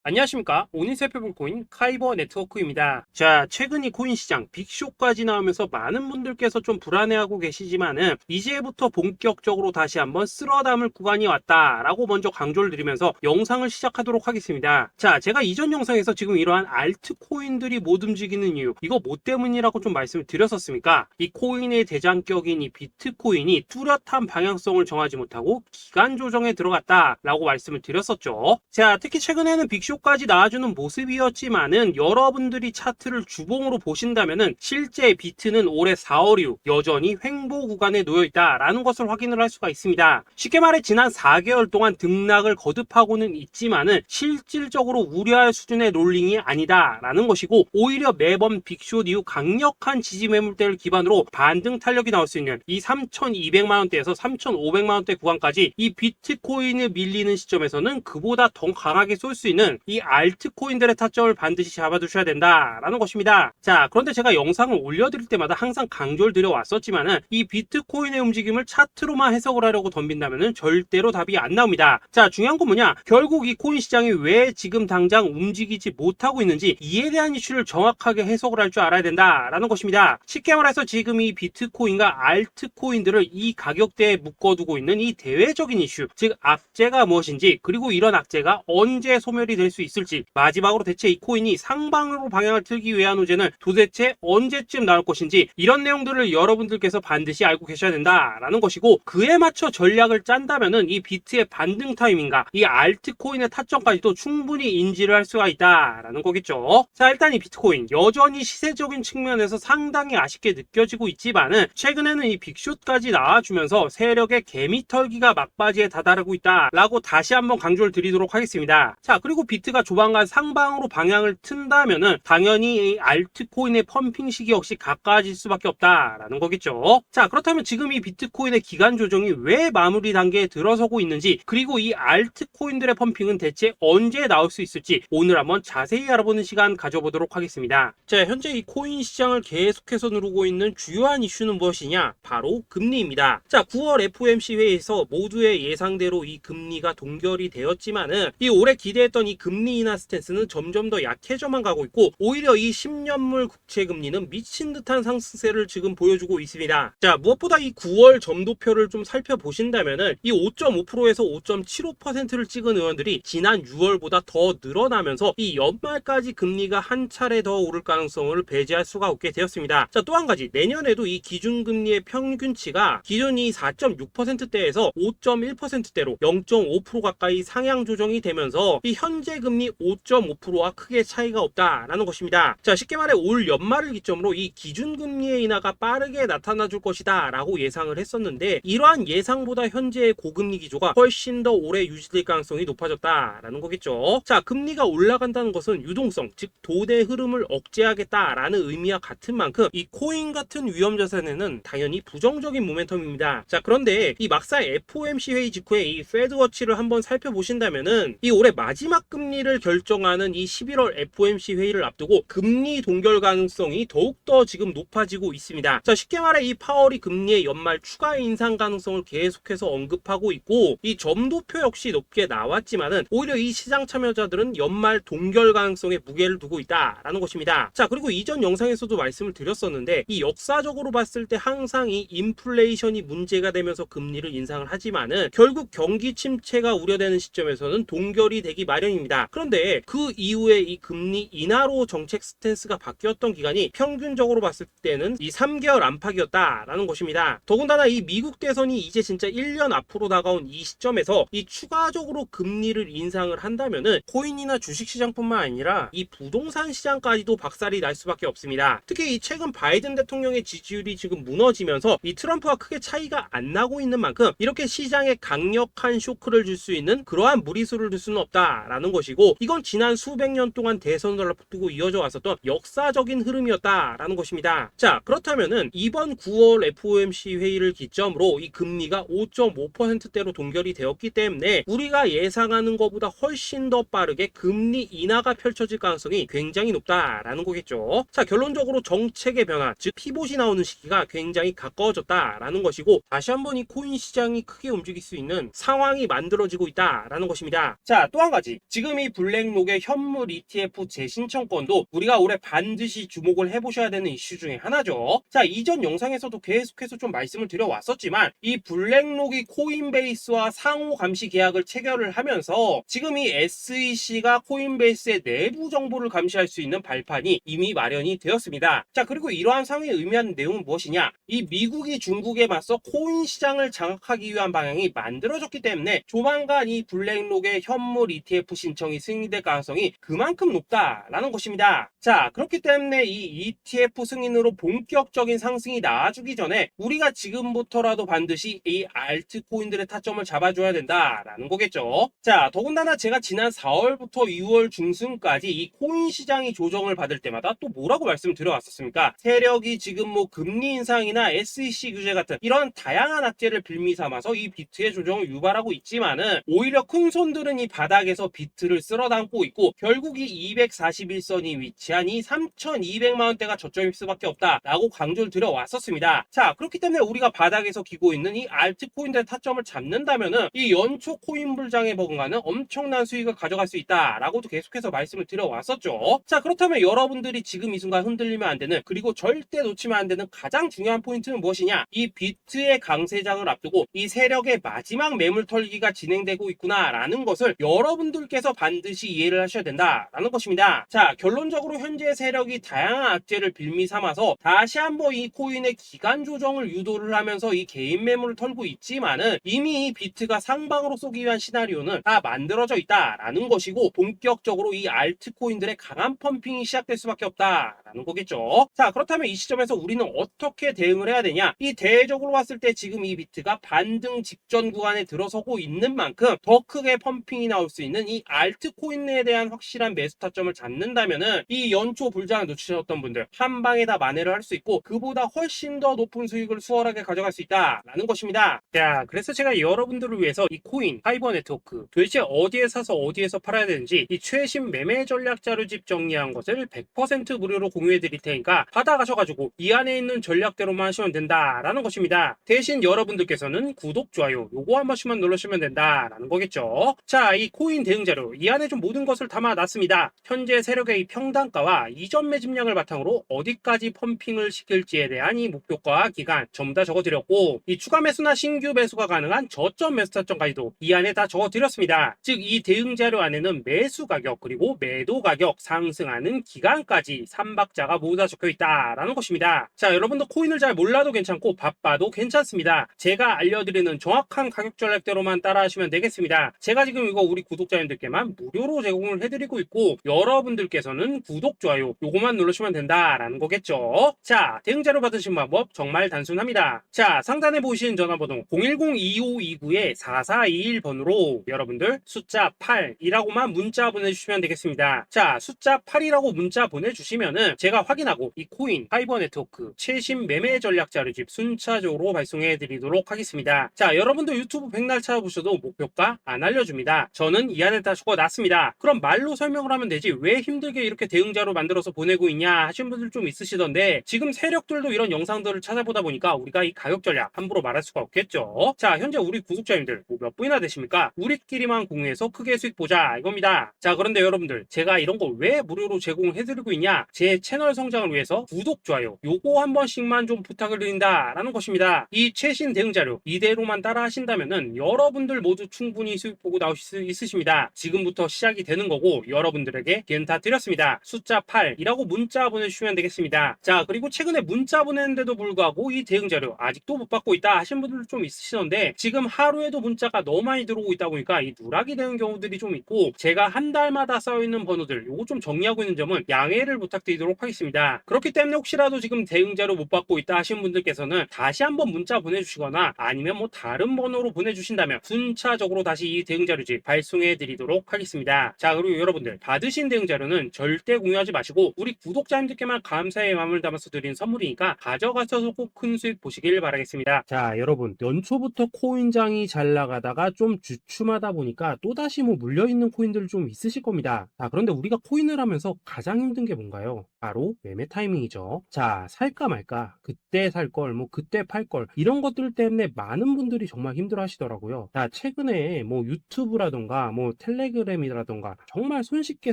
안녕하십니까. 오늘 살펴볼 코인 카이버 네트워크입니다. 자, 최근 이 코인 시장 빅쇼까지 나오면서 많은 분들께서 좀 불안해하고 계시지만은 이제부터 본격적으로 다시 한번 쓸어 담을 구간이 왔다라고 먼저 강조를 드리면서 영상을 시작하도록 하겠습니다. 자, 제가 이전 영상에서 지금 이러한 알트코인들이 못 움직이는 이유, 이거 뭐 때문이라고 좀 말씀을 드렸었습니까? 이 코인의 대장격인 이 비트코인이 뚜렷한 방향성을 정하지 못하고 기간 조정에 들어갔다라고 말씀을 드렸었죠. 자, 특히 최근에는 빅쇼까지 나와주는 모습이었지만은 여러분들이 차트를 주봉으로 보신다면은 실제 비트는 올해 4월 이후 여전히 횡보 구간에 놓여 있다라는 것을 확인을 할 수가 있습니다. 쉽게 말해 지난 4개월 동안 등락을 거듭하고는 있지만은 실질적으로 우려할 수준의 롤링이 아니다라는 것이고, 오히려 매번 빅쇼 이후 강력한 지지 매물대를 기반으로 반등 탄력이 나올 수 있는 이 3,200만 원대에서 3,500만 원대 구간까지 이 비트코인을 밀리는 시점에서는 그보다 더 강하게 쏠 수 있는 이 알트코인들의 타점을 반드시 잡아두셔야 된다라는 것입니다. 자, 그런데 제가 영상을 올려드릴 때마다 항상 강조를 드려왔었지만은 이 비트코인의 움직임을 차트로만 해석을 하려고 덤빈다면은 절대로 답이 안 나옵니다. 자, 중요한 건 뭐냐? 결국 이 코인 시장이 왜 지금 당장 움직이지 못하고 있는지 이에 대한 이슈를 정확하게 해석을 할 줄 알아야 된다라는 것입니다. 쉽게 말해서 지금 이 비트코인과 알트코인들을 이 가격대에 묶어두고 있는 이 대외적인 이슈, 즉 악재가 무엇인지, 그리고 이런 악재가 언제 소멸이 될 수 있을지, 마지막으로 대체 이 코인이 상방으로 방향을 틀기 위한 호재는 도대체 언제쯤 나올 것인지, 이런 내용들을 여러분들께서 반드시 알고 계셔야 된다라는 것이고, 그에 맞춰 전략을 짠다면은 이 비트의 반등 타이밍과 이 알트코인의 타점까지도 충분히 인지를 할 수가 있다라는 거겠죠. 자, 일단 이 비트코인 여전히 시세적인 측면에서 상당히 아쉽게 느껴지고 있지만은 최근에는 이 빅숏까지 나와주면서 세력의 개미털기가 막바지에 다다르고 있다라고 다시 한번 강조를 드리도록 하겠습니다. 자, 그리고 비트가 조만간 상방으로 방향을 튼다면은 당연히 이 알트코인의 펌핑 시기 역시 가까워질 수밖에 없다라는 거겠죠. 자, 그렇다면 지금 이 비트코인의 기간 조정이 왜 마무리 단계에 들어서고 있는지, 그리고 이 알트코인들의 펌핑은 대체 언제 나올 수 있을지 오늘 한번 자세히 알아보는 시간 가져보도록 하겠습니다. 자, 현재 이 코인 시장을 계속해서 누르고 있는 주요한 이슈는 무엇이냐? 바로 금리입니다. 자, 9월 FOMC 회의에서 모두의 예상대로 이 금리가 동결이 되었지만은 이 올해 기대했던 이 금리 인하 스탠스는 점점 더 약해져만 가고 있고, 오히려 이 10년물 국채 금리는 미친 듯한 상승세를 지금 보여주고 있습니다. 자, 무엇보다 이 9월 점도표를 좀 살펴보신다면은 이 5.5%에서 5.75%를 찍은 의원들이 지난 6월보다 더 늘어나면서 이 연말까지 금리가 한 차례 더 오를 가능성을 배제할 수가 없게 되었습니다. 자, 또 한 가지, 내년에도 이 기준금리의 평균치가 기존이 4.6%대에서 5.1%대로 0.5% 가까이 상향 조정이 되면서 이 현재 금리 5.5%와 크게 차이가 없다라는 것입니다. 자, 쉽게 말해 올 연말을 기점으로 이 기준금리의 인하가 빠르게 나타나 줄 것이다 라고 예상을 했었는데, 이러한 예상보다 현재의 고금리 기조가 훨씬 더 오래 유지될 가능성이 높아졌다라는 거겠죠. 자, 금리가 올라간다는 것은 유동성, 즉 돈의 흐름을 억제하겠다라는 의미와 같은 만큼 이 코인 같은 위험 자산에는 당연히 부정적인 모멘텀입니다. 자, 그런데 이 막상 FOMC 회의 직후에 이 페드워치를 한번 살펴보신다면은 이 올해 마지막 금리를 결정하는 이 11월 FOMC 회의를 앞두고 금리 동결 가능성이 더욱더 지금 높아지고 있습니다. 자, 쉽게 말해 이 파월이 금리의 연말 추가 인상 가능성을 계속해서 언급하고 있고, 이 점도표 역시 높게 나왔지만은 오히려 이 시장 참여자들은 연말 동결 가능성에 무게를 두고 있다라는 것입니다. 자, 그리고 이전 영상에서도 말씀을 드렸었는데, 이 역사적으로 봤을 때 항상 이 인플레이션이 문제가 되면서 금리를 인상을 하지만은 결국 경기 침체가 우려되는 시점에서는 동결이 되기 마련입니다. 그런데 그 이후에 이 금리 인하로 정책 스탠스가 바뀌었던 기간이 평균적으로 봤을 때는 이 3개월 안팎이었다라는 것입니다. 더군다나 이 미국 대선이 이제 진짜 1년 앞으로 다가온 이 시점에서 이 추가적으로 금리를 인상을 한다면은 코인이나 주식시장뿐만 아니라 이 부동산 시장까지도 박살이 날 수밖에 없습니다. 특히 이 최근 바이든 대통령의 지지율이 지금 무너지면서 이 트럼프와 크게 차이가 안 나고 있는 만큼 이렇게 시장에 강력한 쇼크를 줄 수 있는 그러한 무리수를 둘 수는 없다라는 것이고, 이건 지난 수백 년 동안 대선을 앞두고 이어져 왔었던 역사적인 흐름이었다라는 것입니다. 자, 그렇다면은 이번 9월 FOMC 회의를 기점으로 이 금리가 5.5%대로 동결이 되었기 때문에 우리가 예상하는 것보다 훨씬 더 빠르게 금리 인하가 펼쳐질 가능성이 굉장히 높다라는 거겠죠. 자, 결론적으로 정책의 변화, 즉 피봇이 나오는 시기가 굉장히 가까워졌다라는 것이고, 다시 한번 이 코인 시장이 크게 움직일 수 있는 상황이 만들어지고 있다라는 것입니다. 자, 또 한 가지, 지금 지금 이 블랙록의 현물 ETF 재신청 건도 우리가 올해 반드시 주목을 해보셔야 되는 이슈 중에 하나죠. 자, 이전 영상에서도 계속해서 좀 말씀을 드려왔었지만 이 블랙록이 코인베이스와 상호 감시 계약을 체결을 하면서 지금 이 SEC가 코인베이스의 내부 정보를 감시할 수 있는 발판이 이미 마련이 되었습니다. 자, 그리고 이러한 상황이 의미하는 내용은 무엇이냐? 이 미국이 중국에 맞서 코인 시장을 장악하기 위한 방향이 만들어졌기 때문에 조만간 이 블랙록의 현물 ETF 신청이 승인될 가능성이 그만큼 높다라는 것입니다. 자, 그렇기 때문에 이 ETF 승인으로 본격적인 상승이 나와주기 전에 우리가 지금부터라도 반드시 이 알트코인들의 타점을 잡아줘야 된다라는 거겠죠. 자, 더군다나 제가 지난 4월부터 6월 중순까지 이 코인 시장이 조정을 받을 때마다 또 뭐라고 말씀드려왔었습니까? 세력이 지금 뭐 금리 인상이나 SEC 규제 같은 이런 다양한 악재를 빌미 삼아서 이 비트의 조정을 유발하고 있지만은 오히려 큰 손들은 이 바닥에서 비트를 쓸어담고 있고 결국 이 241선이 위치한 이 3,200만 원대가 저점일 수밖에 없다라고 강조를 드려왔었습니다. 자, 그렇기 때문에 우리가 바닥에서 기고 있는 이 알트코인들의 타점을 잡는다면은 이 연초 코인 불장에 버금가는 엄청난 수익을 가져갈 수 있다라고도 계속해서 말씀을 드려왔었죠. 자, 그렇다면 여러분들이 지금 이 순간 흔들리면 안 되는, 그리고 절대 놓치면 안 되는 가장 중요한 포인트는 무엇이냐? 이 비트의 강세장을 앞두고 이 세력의 마지막 매물 털기가 진행되고 있구나라는 것을 여러분들께서 반드시 이해를 하셔야 된다라는 것입니다. 자, 결론적으로 현재 세력이 다양한 악재를 빌미 삼아서 다시 한번 이 코인의 기간 조정을 유도를 하면서 이 개인 매물을 털고 있지만은 이미 이 비트가 상방으로 쏘기 위한 시나리오는 다 만들어져 있다라는 것이고 본격적으로 이 알트코인들의 강한 펌핑이 시작될 수밖에 없다라는 거겠죠. 자, 그렇다면 이 시점에서 우리는 어떻게 대응을 해야 되냐? 이 대외적으로 봤을 때 지금 이 비트가 반등 직전 구간에 들어서고 있는 만큼 더 크게 펌핑이 나올 수 있는 이 알트코인에 대한 확실한 매수 타점을 잡는다면은 이 연초 불장을 놓치셨던 분들 한 방에 다 만회를 할 수 있고 그보다 훨씬 더 높은 수익을 수월하게 가져갈 수 있다라는 것입니다. 자, 그래서 제가 여러분들을 위해서 이 코인 파이버 네트워크 도대체 어디에 사서 어디에서 팔아야 되는지 이 최신 매매 전략 자료집 정리한 것을 100% 무료로 공유해 드릴 테니까 받아가셔가지고 이 안에 있는 전략대로만 하시면 된다라는 것입니다. 대신 여러분들께서는 구독, 좋아요 요거 한 번씩만 눌러주시면 된다라는 거겠죠. 자, 이 코인 대응 자료 이 안에 좀 모든 것을 담아놨습니다. 현재 세력의 이 평단가와 이전 매집량을 바탕으로 어디까지 펌핑을 시킬지에 대한 이 목표가 기간 전부 다 적어드렸고 이 추가 매수나 신규 매수가 가능한 저점 매수 타점까지도 이 안에 다 적어드렸습니다. 즉 이 대응 자료 안에는 매수 가격 그리고 매도 가격 상승하는 기간까지 3박자가 모두 다 적혀있다라는 것입니다. 자, 여러분도 코인을 잘 몰라도 괜찮고 바빠도 괜찮습니다. 제가 알려드리는 정확한 가격 전략대로만 따라하시면 되겠습니다. 제가 지금 이거 우리 구독자님들께만 무료로 제공을 해드리고 있고 여러분들께서는 구독, 좋아요 요거만 누르시면 된다라는 거겠죠. 자, 대응 자료 받으신 방법 정말 단순합니다. 자, 상단에 보이시는 전화번호 010-2529-4421번으로 여러분들 숫자 8이라고만 문자 보내주시면 되겠습니다. 자, 숫자 8이라고 문자 보내주시면은 제가 확인하고 이 코인 파이버 네트워크 최신 매매 전략 자료집 순차적으로 발송해 드리도록 하겠습니다. 자, 여러분도 유튜브 백날 찾아보셔도 목표가 안 알려줍니다. 저는 이 안에 다 적어놨습니다. 그럼 말로 설명을 하면 되지 왜 힘들게 이렇게 대응 자료 만들어서 보내고 있냐 하신 분들 좀 있으시던데 지금 세력들도 이런 영상들을 찾아보다 보니까 우리가 이 가격 전략 함부로 말할 수가 없겠죠. 자, 현재 우리 구독자님들 몇 분이나 되십니까? 우리끼리만 공유해서 크게 수익 보자 이겁니다. 자, 그런데 여러분들 제가 이런 거 왜 무료로 제공을 해드리고 있냐? 제 채널 성장을 위해서 구독, 좋아요 요거 한 번씩만 좀 부탁을 드린다라는 것입니다. 이 최신 대응 자료 이대로만 따라 하신다면은 여러분들 모두 충분히 수익 보고 나오실 수 있으십니다. 지금부터 시작이 되는 거고 여러분들에게 기회는 다 드렸습니다. 숫자 8이라고 문자 보내주시면 되겠습니다. 자, 그리고 최근에 문자 보냈는데도 불구하고 이 대응 자료 아직도 못 받고 있다 하신 분들 좀 있으시던데 지금 하루에도 문자가 너무 많이 들어오고 있다 보니까 이 누락이 되는 경우들이 좀 있고 제가 한 달마다 쌓여있는 번호들 요거 좀 정리하고 있는 점은 양해를 부탁드리도록 하겠습니다. 그렇기 때문에 혹시라도 지금 대응 자료 못 받고 있다 하신 분들께서는 다시 한번 문자 보내주시거나 아니면 뭐 다른 번호로 보내주신다면 순차적으로 다시 이 대응 자료집 발송해 드리도록 하겠습니다. 자, 그리고 여러분들 받으신 대응 자료는 절대 공유하지 마시고 우리 구독자님들께만 감사의 마음을 담아서 드린 선물이니까 가져가셔서 꼭 큰 수익 보시길 바라겠습니다. 자, 여러분 연초부터 코인장이 잘 나가다가 좀 주춤하다 보니까 또다시 뭐 물려있는 코인들 좀 있으실 겁니다. 자, 그런데 우리가 코인을 하면서 가장 힘든 게 뭔가요? 바로 매매 타이밍이죠. 자, 살까 말까 그때 살 걸 뭐 그때 팔 걸 이런 것들 때문에 많은 분들이 정말 힘들어 하시더라고요. 자, 최근에 뭐 유튜브라던가 뭐 텔레그램 텔레그램이라던가 정말 손쉽게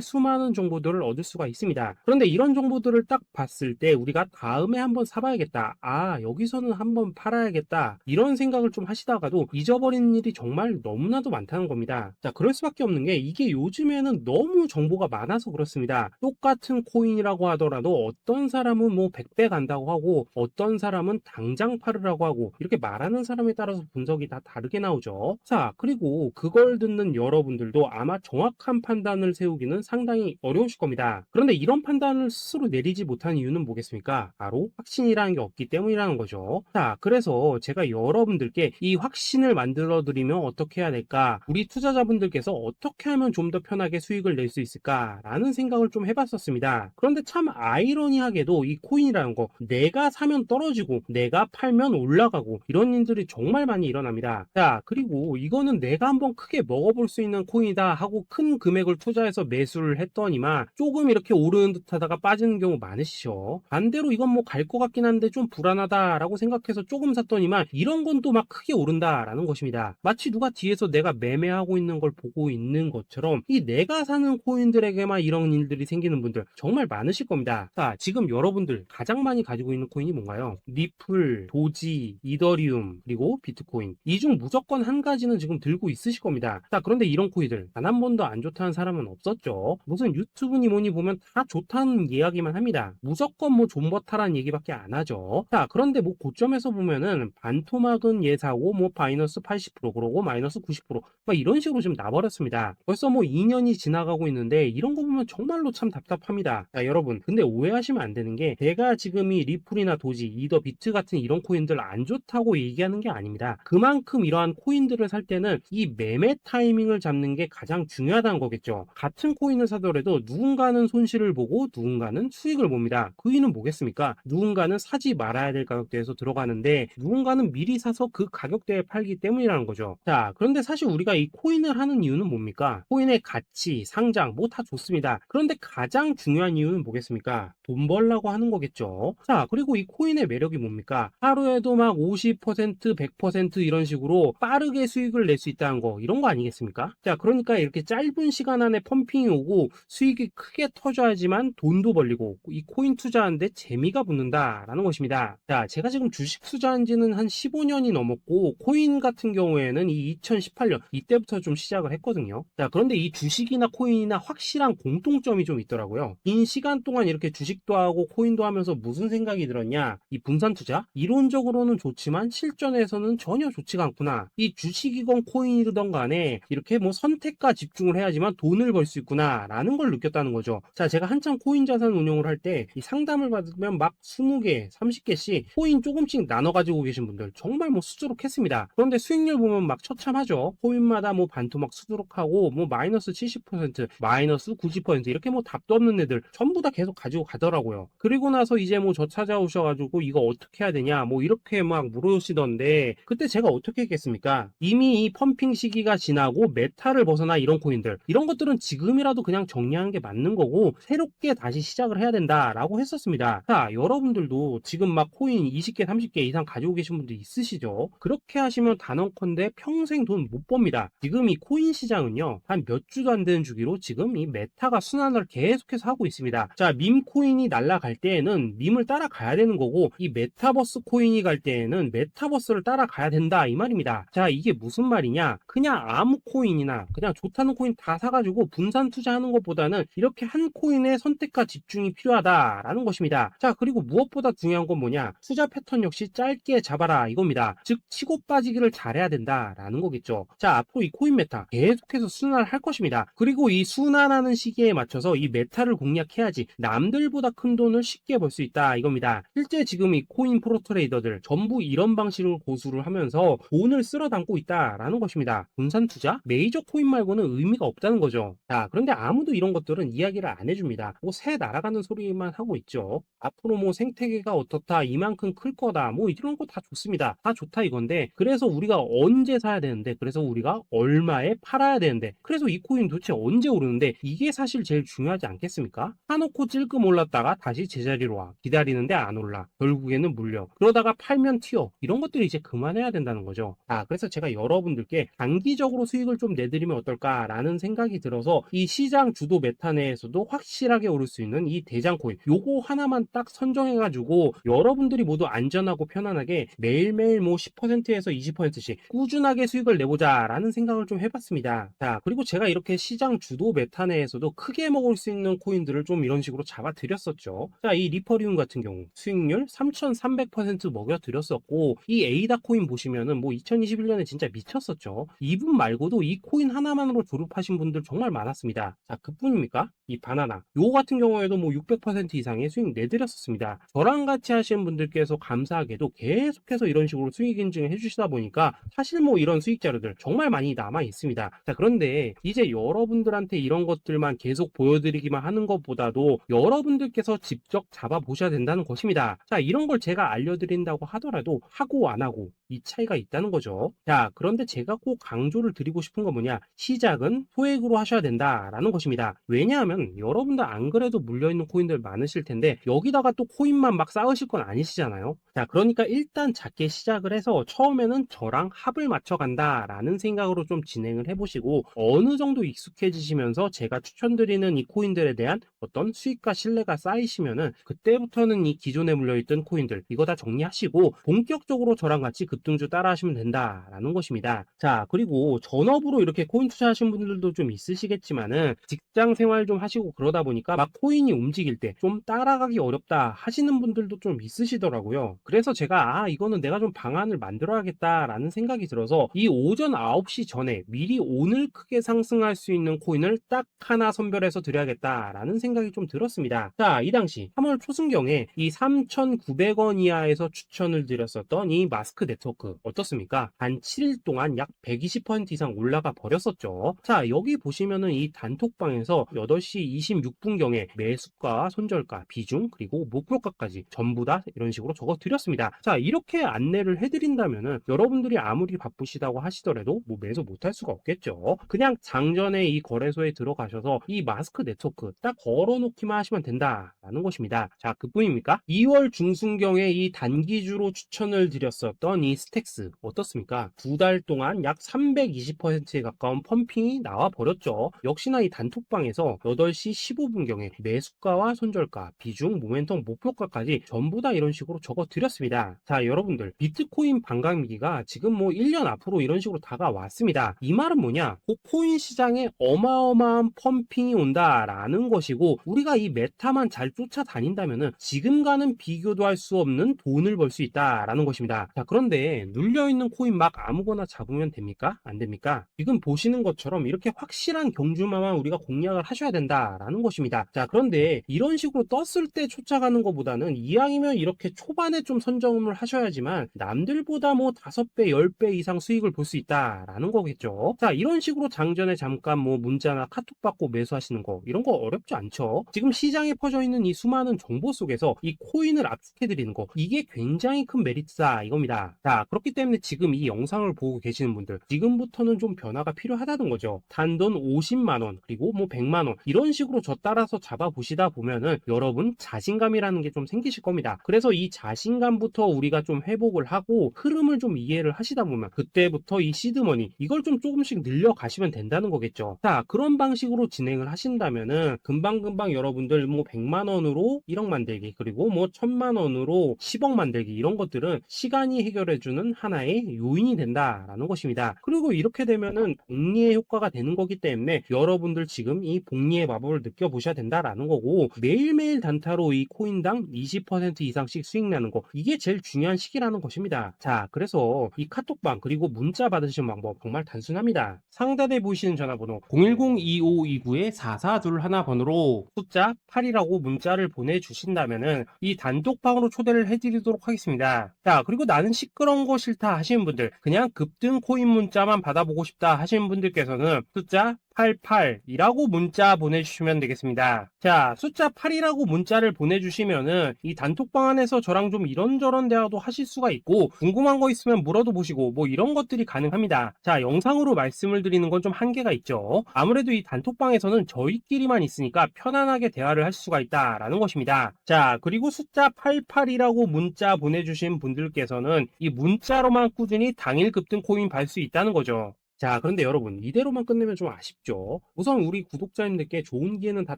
수많은 정보들을 얻을 수가 있습니다. 그런데 이런 정보들을 딱 봤을 때 우리가 다음에 한번 사봐야겠다. 아, 여기서는 한번 팔아야겠다. 이런 생각을 좀 하시다가도 잊어버리는 일이 정말 너무나도 많다는 겁니다. 자, 그럴 수밖에 없는 게 이게 요즘에는 너무 정보가 많아서 그렇습니다. 똑같은 코인이라고 하더라도 어떤 사람은 뭐 100배 간다고 하고 어떤 사람은 당장 팔으라고 하고 이렇게 말하는 사람에 따라서 분석이 다 다르게 나오죠. 자, 그리고 그걸 듣는 여러분들도 아마 정확한 판단을 세우기는 상당히 어려우실 겁니다. 그런데 이런 판단을 스스로 내리지 못한 이유는 뭐겠습니까? 바로 확신이라는 게 없기 때문이라는 거죠. 자, 그래서 제가 여러분들께 이 확신을 만들어 드리면 어떻게 해야 될까? 우리 투자자분들께서 어떻게 하면 좀 더 편하게 수익을 낼 수 있을까라는 생각을 좀 해봤었습니다. 그런데 참 아이러니하게도 이 코인이라는 거 내가 사면 떨어지고 내가 팔면 올라가고 이런 일들이 정말 많이 일어납니다. 자, 그리고 이거는 내가 한번 크게 먹어볼 수 있는 코인이다 하고 큰 금액을 투자해서 매수를 했더니만 조금 이렇게 오르는 듯 하다가 빠지는 경우 많으시죠. 반대로 이건 뭐 갈 것 같긴 한데 좀 불안하다라고 생각해서 조금 샀더니만 이런 건 또 막 크게 오른다라는 것입니다. 마치 누가 뒤에서 내가 매매하고 있는 걸 보고 있는 것처럼 이 내가 사는 코인들에게만 이런 일들이 생기는 분들 정말 많으실 겁니다. 자, 지금 여러분들 가장 많이 가지고 있는 코인이 뭔가요? 리플, 도지, 이더리움, 그리고 비트코인. 이 중 무조건 한 가지는 지금 들고 있으실 겁니다. 자, 그런데 이런 코인들 단 한 번도 안 좋다는 사람은 없었죠. 무슨 유튜브니 뭐니 보면 다 좋다는 이야기만 합니다. 무조건 뭐 존버타라는 얘기밖에 안 하죠. 자, 그런데 뭐 고점에서 보면은 반토막은 예사고 뭐 마이너스 80% 그러고 마이너스 90%막 이런 식으로 지금 나버렸습니다. 벌써 뭐 2년이 지나가고 있는데 이런 거 보면 정말로 참 답답합니다. 자, 여러분 근데 오해하시면 안 되는 게 제가 지금 이 리플이나 도지, 이더, 비트 같은 이런 코인들 안 좋다고 얘기하는 게 아닙니다. 그만큼 이러한 코인들을 살 때는 이 매매 타이밍을 잡는 게 가장 중요하다는 거겠죠. 같은 코인을 사더라도 누군가는 손실을 보고 누군가는 수익을 봅니다. 그 이유는 뭐겠습니까? 누군가는 사지 말아야 될 가격대에서 들어가는데 누군가는 미리 사서 그 가격대에 팔기 때문이라는 거죠. 자, 그런데 사실 우리가 이 코인을 하는 이유는 뭡니까? 코인의 가치, 상장 뭐 다 좋습니다. 그런데 가장 중요한 이유는 뭐겠습니까? 돈 벌라고 하는 거겠죠. 자, 그리고 이 코인의 매력이 뭡니까? 하루에도 막 50%, 100% 이런 식으로 빠르게 수익을 낼 수 있다는 거, 이런 거 아니겠습니까? 자, 그러니까 이렇게 짧은 시간 안에 펌핑이 오고 수익이 크게 터져야지만 돈도 벌리고 이 코인 투자하는데 재미가 붙는다라는 것입니다. 자, 제가 지금 주식 투자한 지는 한 15년이 넘었고 코인 같은 경우에는 이 2018년 이때부터 좀 시작을 했거든요. 자, 그런데 이 주식이나 코인이나 확실한 공통점이 좀 있더라고요. 긴 시간 동안 이렇게 주식도 하고 코인도 하면서 무슨 생각이 들었냐? 이 분산 투자? 이론적으로는 좋지만 실전에서는 전혀 좋지가 않구나. 이 주식이건 코인이든 간에 이렇게 뭐 선택과 집중을 해야지만 돈을 벌 수 있구나 라는 걸 느꼈다는 거죠. 자, 제가 한참 코인 자산 운용을 할 때 이 상담을 받으면 막 20개, 30개씩 코인 조금씩 나눠 가지고 계신 분들 정말 뭐 수두룩했습니다. 그런데 수익률 보면 막 처참하죠. 코인마다 뭐 반토막 수두룩하고 뭐 마이너스 70%, 마이너스 90% 이렇게 뭐 답도 없는 애들 전부 다 계속 가지고 가더라고요. 그리고 나서 이제 뭐 저 찾아오셔가지고 이거 어떻게 해야 되냐 뭐 이렇게 막 물으시던데 그때 제가 어떻게 했겠습니까? 이미 이 펌핑 시기가 지나고 메타를 벗어나 이런 코인들 이런 것들은 지금이라도 그냥 정리하는 게 맞는 거고 새롭게 다시 시작을 해야 된다라고 했었습니다. 자, 여러분들도 지금 막 코인 20개, 30개 이상 가지고 계신 분들 있으시죠? 그렇게 하시면 단언컨대 평생 돈 못 법니다. 지금 이 코인 시장은요 한 몇 주도 안 되는 주기로 지금 이 메타가 순환을 계속해서 하고 있습니다. 자, 밈 코인이 날아갈 때에는 밈을 따라가야 되는 거고 이 메타버스 코인이 갈 때에는 메타버스를 따라가야 된다 이 말입니다. 자, 이게 무슨 말이냐? 그냥 아무 코인이나 그냥 좋다는 코인 다 사가지고 분산 투자하는 것보다는 이렇게 한 코인에 선택과 집중이 필요하다라는 것입니다. 자, 그리고 무엇보다 중요한 건 뭐냐? 투자 패턴 역시 짧게 잡아라 이겁니다. 즉 치고 빠지기를 잘해야 된다라는 거겠죠. 자, 앞으로 이 코인 메타 계속해서 순환을 할 것입니다. 그리고 이 순환하는 시기에 맞춰서 이 메타를 공략해야지 남들보다 큰 돈을 쉽게 벌 수 있다 이겁니다. 실제 지금 이 코인 프로 트레이더들 전부 이런 방식을 고수를 하면서 돈을 쓸어 담고 있다라는 것입니다. 분산 투자? 메이저 코인 말고는 의미가 없다는 거죠. 자, 그런데 아무도 이런 것들은 이야기를 안 해줍니다. 뭐 새 날아가는 소리만 하고 있죠. 앞으로 뭐 생태계가 어떻다, 이만큼 클 거다, 뭐 이런 거 다 좋습니다. 다 좋다 이건데 그래서 우리가 언제 사야 되는데 그래서 우리가 얼마에 팔아야 되는데 그래서 이 코인 도대체 언제 오르는데 이게 사실 제일 중요하지 않겠습니까? 사놓고 찔끔 올랐다가 다시 제자리로 와 기다리는데 안 올라 결국에는 물려 그러다가 팔면 튀어 이런 것들이 이제 그만해야 된다는 거죠. 아, 그래서 제가 여러분들께 단기적으로 수익을 좀 내드리면 어떨까 된다라는 생각이 들어서 이 시장 주도 메타 내에서도 확실하게 오를 수 있는 이 대장 코인 요거 하나만 딱 선정해가지고 여러분들이 모두 안전하고 편안하게 매일매일 뭐 10%에서 20%씩 꾸준하게 수익을 내보자라는 생각을 좀 해봤습니다. 자, 그리고 제가 이렇게 시장 주도 메타 내에서도 크게 먹을 수 있는 코인들을 좀 이런 식으로 잡아드렸었죠. 자, 이 리퍼리움 같은 경우 수익률 3,300% 먹여드렸었고, 이 에이다 코인 보시면은 뭐 2021년에 진짜 미쳤었죠. 이분 말고도 이 코인 하나만으로 졸업하신 분들 정말 많았습니다. 자, 그뿐입니까? 이 바나나 요거 같은 경우에도 뭐 600% 이상의 수익 내드렸었습니다. 저랑 같이 하시는 분들께서 감사하게도 계속해서 이런 식으로 수익 인증을 해주시다 보니까 사실 뭐 이런 수익 자료들 정말 많이 남아 있습니다. 자, 그런데 이제 여러분들한테 이런 것들만 계속 보여드리기만 하는 것보다도 여러분들께서 직접 잡아보셔야 된다는 것입니다. 자, 이런 걸 제가 알려드린다고 하더라도 하고 안 하고 이 차이가 있다는 거죠. 자, 그런데 제가 꼭 강조를 드리고 싶은 건 뭐냐, 시작은 소액으로 하셔야 된다라는 것입니다. 왜냐하면 여러분들 안 그래도 물려있는 코인들 많으실 텐데 여기다가 또 코인만 막 쌓으실 건 아니시잖아요. 자, 그러니까 일단 작게 시작을 해서 처음에는 저랑 합을 맞춰 간다라는 생각으로 좀 진행을 해보시고 어느 정도 익숙해지시면서 제가 추천드리는 이 코인들에 대한 어떤 수익과 신뢰가 쌓이시면은 그때부터는 이 기존에 물려있던 코인들 이거 다 정리하시고 본격적으로 저랑 같이 급등주 따라 하시면 된다라는 것입니다. 자, 그리고 전업으로 이렇게 코인 투자하신 분들도 좀 있으시겠지만은 직장 생활 좀 하시고 그러다 보니까 막 코인이 움직일 때 좀 따라가기 어렵다 하시는 분들도 좀 있으시더라고요. 그래서 제가 이거는 내가 좀 방안을 만들어야겠다라는 생각이 들어서 이 오전 9시 전에 미리 오늘 크게 상승할 수 있는 코인을 딱 하나 선별해서 드려야겠다라는 생각이 좀 들었습니다. 자, 이 당시 3월 초순경에 이 3,900원 이하에서 추천을 드렸었던 이 마스크 네트워크 어떻습니까? 단 7일 동안 약 120% 이상 올라가 버렸었죠. 자, 여기 보시면은 이 단톡방에서 8시 26분경에 매수가, 손절가, 비중, 그리고 목표가까지 전부 다 이런 식으로 적어 드렸습니다. 자, 이렇게 안내를 해드린다면은 여러분들이 아무리 바쁘시다고 하시더라도 뭐 매수 못할 수가 없겠죠. 그냥 장전에 이 거래소에 들어가셔서 이 마스크 네트워크 딱 걸어놓기만 하시면 된다라는 것입니다. 자, 그뿐입니까? 2월 중순경에 이 단기주로 추천을 드렸었던 이 스택스 어떻습니까? 2달 동안 약 320%에 가까운 펌핑이 나와 버렸죠. 역시나 이 단톡방에서 8시 15분경에 매수가와 손절가, 비중, 모멘텀, 목표가까지 전부 다 이런 식으로 적어 드렸습니다. 자, 여러분들 비트코인 반감기가 지금 뭐 1년 앞으로 이런 식으로 다가왔습니다. 이 말은 뭐냐? 코인 시장에 어마어마한 펌핑이 온다라는 것이고 우리가 이 메타만 잘 쫓아다닌다면은 지금과는 비교도 할 수 없는 돈을 벌 수 있다라는 것입니다. 자, 그런데 눌려있는 코인 막 아무거나 잡으면 됩니까? 안 됩니까? 지금 보시는 것처럼 이렇게 확실한 경주마만 우리가 공략을 하셔야 된다라는 것입니다. 자, 그런데 이런 식으로 떴을 때 쫓아가는 것보다는 이왕이면 이렇게 초반에 좀 선점을 하셔야지만 남들보다 뭐 5배, 10배 이상 수익을 볼 수 있다라는 거겠죠. 자, 이런 식으로 장전에 잠깐 뭐 문자나 카톡 받고 매수하시는 거 이런 거 어렵지 않죠. 지금 시장에 퍼져 있는 이 수많은 정보 속에서 이 코인을 압축해 드리는 거 이게 굉장히 큰 메리트다 이겁니다. 자, 그렇기 때문에 지금 이 영상을 보고 계시는 분들 지금부터는 좀 변화가 필요하다는 거죠. 단돈 50만원 그리고 뭐 100만원 이런 식으로 저 따라서 잡아보시다 보면은 여러분 자신감이라는 게 좀 생기실 겁니다. 그래서 이 자신감부터 우리가 좀 회복을 하고 흐름을 좀 이해를 하시다 보면 그때부터 이 시드머니 이걸 좀 조금씩 늘려 가시면 된다는 거겠죠. 자, 그런 방식으로 진행을 하신다면은 금방금방 여러분들 뭐 100만원으로 1억 만들기 그리고 뭐 1000만원으로 10억 만들기 이런 것들은 시간이 해결해주는 하나의 요인이 된다라는 것입니다. 그리고 이렇게 되면은 복리의 효과가 되는 거기 때문에 여러분들 지금 이 복리의 마법을 느껴보셔야 된다라는 거고 매일매일 단타로 이 코인당 20% 이상씩 수익 나는 거 이게 제일 중요한 시기라는 것입니다. 자, 그래서 이 카톡방 그리고 문자 받으시는 방법 정말 단순합니다. 상단에 보이시는 전화번호 010-2529-4421 번호로 숫자 8이라고 문자를 보내주신다면은 이 단톡방으로 초대를 해드리도록 하겠습니다. 자, 그리고 나는 시끄러운 거 싫다 하시는 분들 그냥 급등 코인 문자만 받아보고 싶다 하시는 분들께서는 숫자 88이라고 문자 보내주시면 되겠습니다. 자, 숫자 8이라고 문자를 보내주시면은 이 단톡방 안에서 저랑 좀 이런저런 대화도 하실 수가 있고 궁금한 거 있으면 물어도 보시고 뭐 이런 것들이 가능합니다. 자, 영상으로 말씀을 드리는 건 좀 한계가 있죠. 아무래도 이 단톡방에서는 저희끼리만 있으니까 편안하게 대화를 할 수가 있다라는 것입니다. 자, 그리고 숫자 88이라고 문자 보내주신 분들께서는 이 문자로만 꾸준히 당일 급등 코인 받을 수 있다는 거죠. 자, 그런데 여러분, 이대로만 끝내면 좀 아쉽죠? 우선 우리 구독자님들께 좋은 기회는 다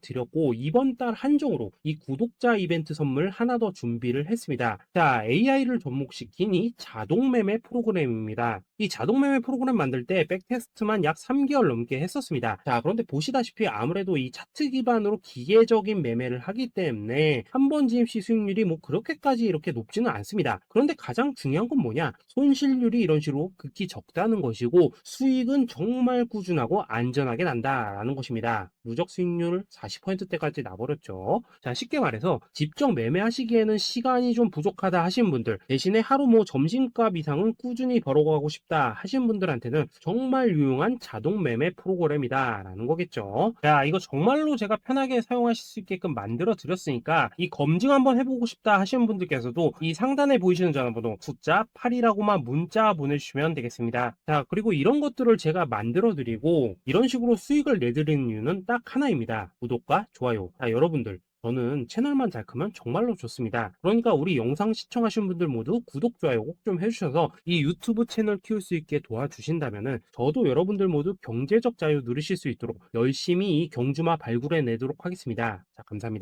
드렸고, 이번 달 한정으로 이 구독자 이벤트 선물 하나 더 준비를 했습니다. 자, AI를 접목시킨 이 자동 매매 프로그램입니다. 이 자동 매매 프로그램 만들 때 백테스트만 약 3개월 넘게 했었습니다. 자, 그런데 보시다시피 아무래도 이 차트 기반으로 기계적인 매매를 하기 때문에 한 번 GMC 수익률이 뭐 그렇게까지 이렇게 높지는 않습니다. 그런데 가장 중요한 건 뭐냐? 손실률이 이런 식으로 극히 적다는 것이고 수익은 정말 꾸준하고 안전하게 난다라는 것입니다. 누적 수익률 40%대까지 나버렸죠. 자, 쉽게 말해서 직접 매매하시기에는 시간이 좀 부족하다 하신 분들, 대신에 하루 뭐 점심값 이상은 꾸준히 벌어가고 싶다 하신 분들한테는 정말 유용한 자동 매매 프로그램이다라는 거겠죠. 자, 이거 정말로 제가 편하게 사용하실 수 있게끔 만들어 드렸으니까 이 검증 한번 해보고 싶다 하시는 분들께서도 이 상단에 보이시는 전화번호 숫자 8이라고만 문자 보내주시면 되겠습니다. 자, 그리고 이런 것들을 제가 만들어 드리고 이런 식으로 수익을 내드리는 이유는 딱 하나입니다. 구독과 좋아요. 자, 여러분들, 저는 채널만 잘 크면 정말로 좋습니다. 그러니까 우리 영상 시청하신 분들 모두 구독, 좋아요 꼭 좀 해주셔서 이 유튜브 채널 키울 수 있게 도와주신다면은 저도 여러분들 모두 경제적 자유 누리실 수 있도록 열심히 이 경주마 발굴해 내도록 하겠습니다. 자, 감사합니다.